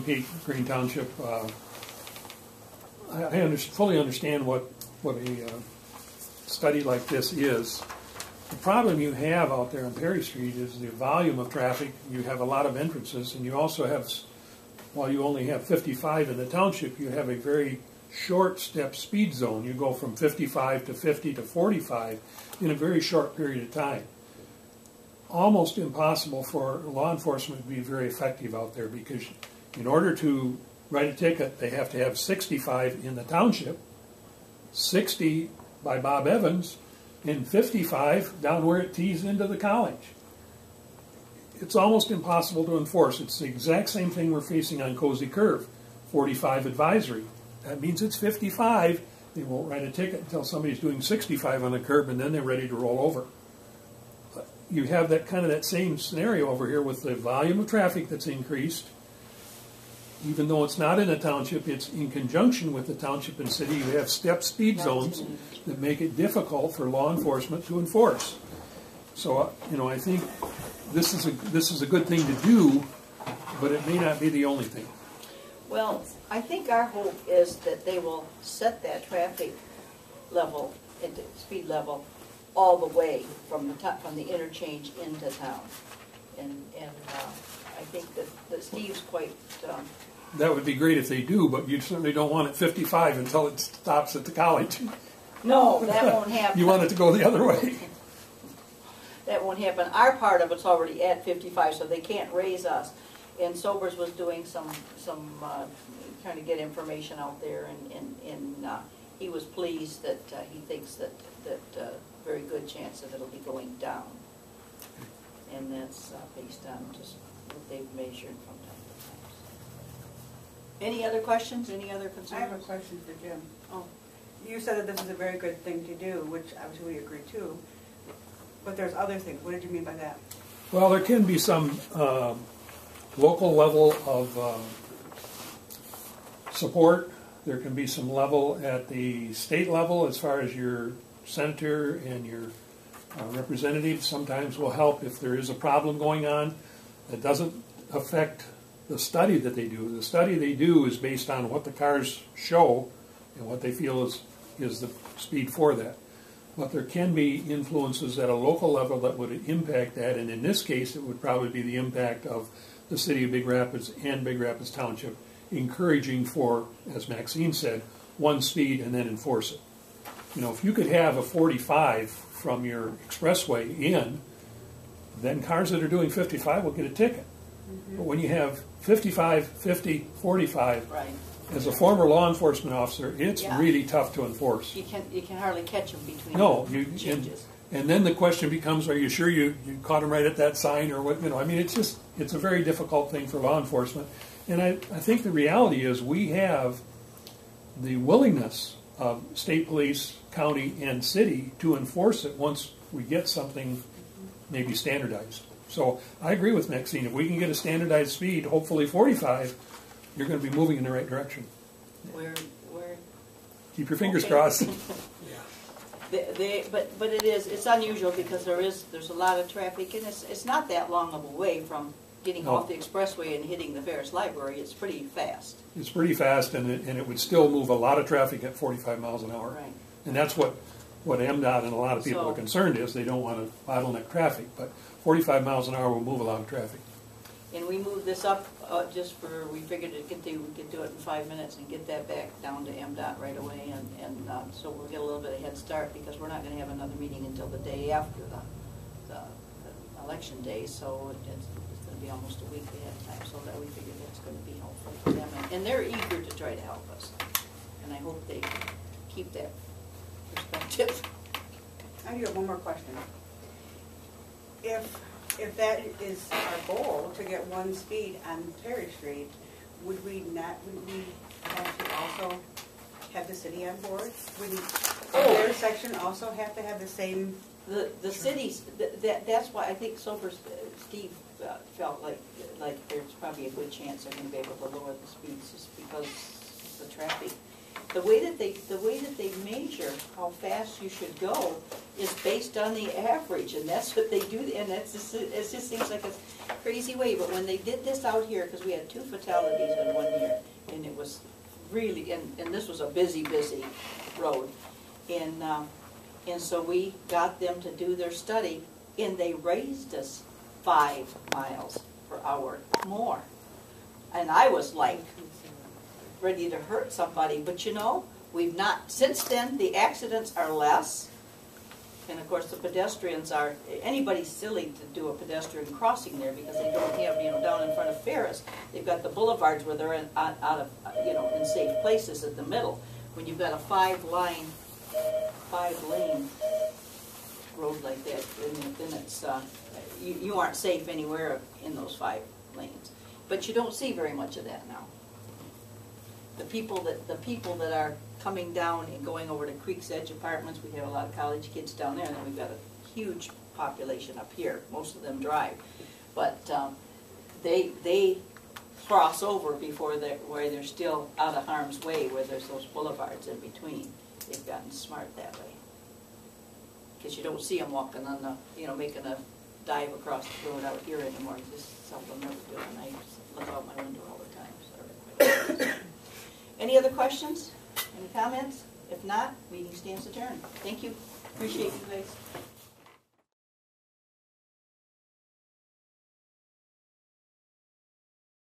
Green Township. I fully understand what a study like this is. The problem you have out there on Perry Street is the volume of traffic. You have a lot of entrances, and you also have, while you only have 55 in the township, you have a very short step speed zone. You go from 55 to 50 to 45 in a very short period of time. Almost impossible for law enforcement to be very effective out there, because in order to write a ticket, they have to have 65 in the township, 60 by Bob Evans, and 55 down where it tees into the college. It's almost impossible to enforce. It's the exact same thing we're facing on Cozy Curve, 45 advisory. That means it's 55. They won't write a ticket until somebody's doing 65 on the curb, and then they're ready to roll over. You have that kind of that same scenario over here with the volume of traffic that's increased. Even though it's not in a township, it's in conjunction with the township and city. You have step speed zones that make it difficult for law enforcement to enforce. So, I think this is a good thing to do, but it may not be the only thing. Well, I think our hope is that they will set that traffic level, speed level, all the way from the interchange into town, and I think that Steve's quite. That would be great if they do, but you certainly don't want it 55 until it stops at the college. No, that won't happen. You want it to go the other way. That won't happen. Our part of it's already at 55, so they can't raise us. And Sobers was doing some trying to get information out there, and he was pleased that he thinks that very good chance that it'll be going down, and that's based on just what they've measured from time to time. Any other questions? Any other concerns? I have a question for Jim. Oh, you said that this is a very good thing to do, which obviously we agree too. But there's other things. What did you mean by that? Well, there can be some local level of support. There can be some level at the state level as far as your senator and your representative sometimes will help if there is a problem going on that doesn't affect the study that they do. The study they do is based on what the cars show and what they feel is the speed for that. But there can be influences at a local level that would impact that, and in this case it would probably be the impact of the city of Big Rapids and Big Rapids Township encouraging for, as Maxine said, one speed and then enforce it. If you could have a 45 from your expressway in, then cars that are doing 55 will get a ticket. But when you have 55, 50, 45, right. As a former law enforcement officer, it's really tough to enforce. You can hardly catch them between the changes. And then the question becomes, are you sure you caught him right at that sign or what? It's a very difficult thing for law enforcement. And I think the reality is we have the willingness of state police, county, and city to enforce it once we get something maybe standardized. So I agree with Maxine. If we can get a standardized speed, hopefully 45, you're going to be moving in the right direction. Where keep your fingers crossed. But it's unusual because there's a lot of traffic, and it's not that long of a way from getting off the expressway and hitting the Ferris Library. It's pretty fast. It's pretty fast, and it would still move a lot of traffic at 45 miles an hour. Right. And that's what MDOT and a lot of people are concerned is. They don't want to bottleneck traffic, but 45 miles an hour will move a lot of traffic. And we moved this up we figured we could do it in 5 minutes and get that back down to MDOT right away, and so we'll get a little bit of head start because we're not going to have another meeting until the day after the election day, so it's going to be almost a week ahead of time, so that we figured that's going to be helpful for them, and they're eager to try to help us, and I hope they keep that perspective. I do have one more question. If that is our goal, to get one speed on Perry Street, would we have to also have the city on board? Wouldn't their section also have to have the same? The cities, that's why I think Steve felt like there's probably a good chance they're going to be able to lower the speeds just because the traffic. the way that they measure how fast you should go is based on the average, and that's what they do, and it just seems like a crazy way, but when they did this out here, because we had 2 fatalities in 1 year, and it was really, and this was a busy road, and so we got them to do their study, and they raised us 5 miles per hour more, and I was like ready to hurt somebody, but you know, we've not, since then the accidents are less, and of course the pedestrians are, anybody's silly to do a pedestrian crossing there because they don't have, you know, down in front of Ferris, they've got the boulevards where they're out of, you know, in safe places in the middle. When you've got a 5-lane road like that, then it's, you aren't safe anywhere in those 5 lanes. But you don't see very much of that now. The people that are coming down and going over to Creek's Edge Apartments, we have a lot of college kids down there, and then we've got a huge population up here. Most of them drive, but they cross over before where they're still out of harm's way, where there's those boulevards in between. They've gotten smart that way, because you don't see them walking on the, you know, making a dive across the road out here anymore. You just seldom ever do it, and I look out my window all the time. So. Any other questions? Any comments? If not, meeting stands adjourned. Thank you. Appreciate you guys.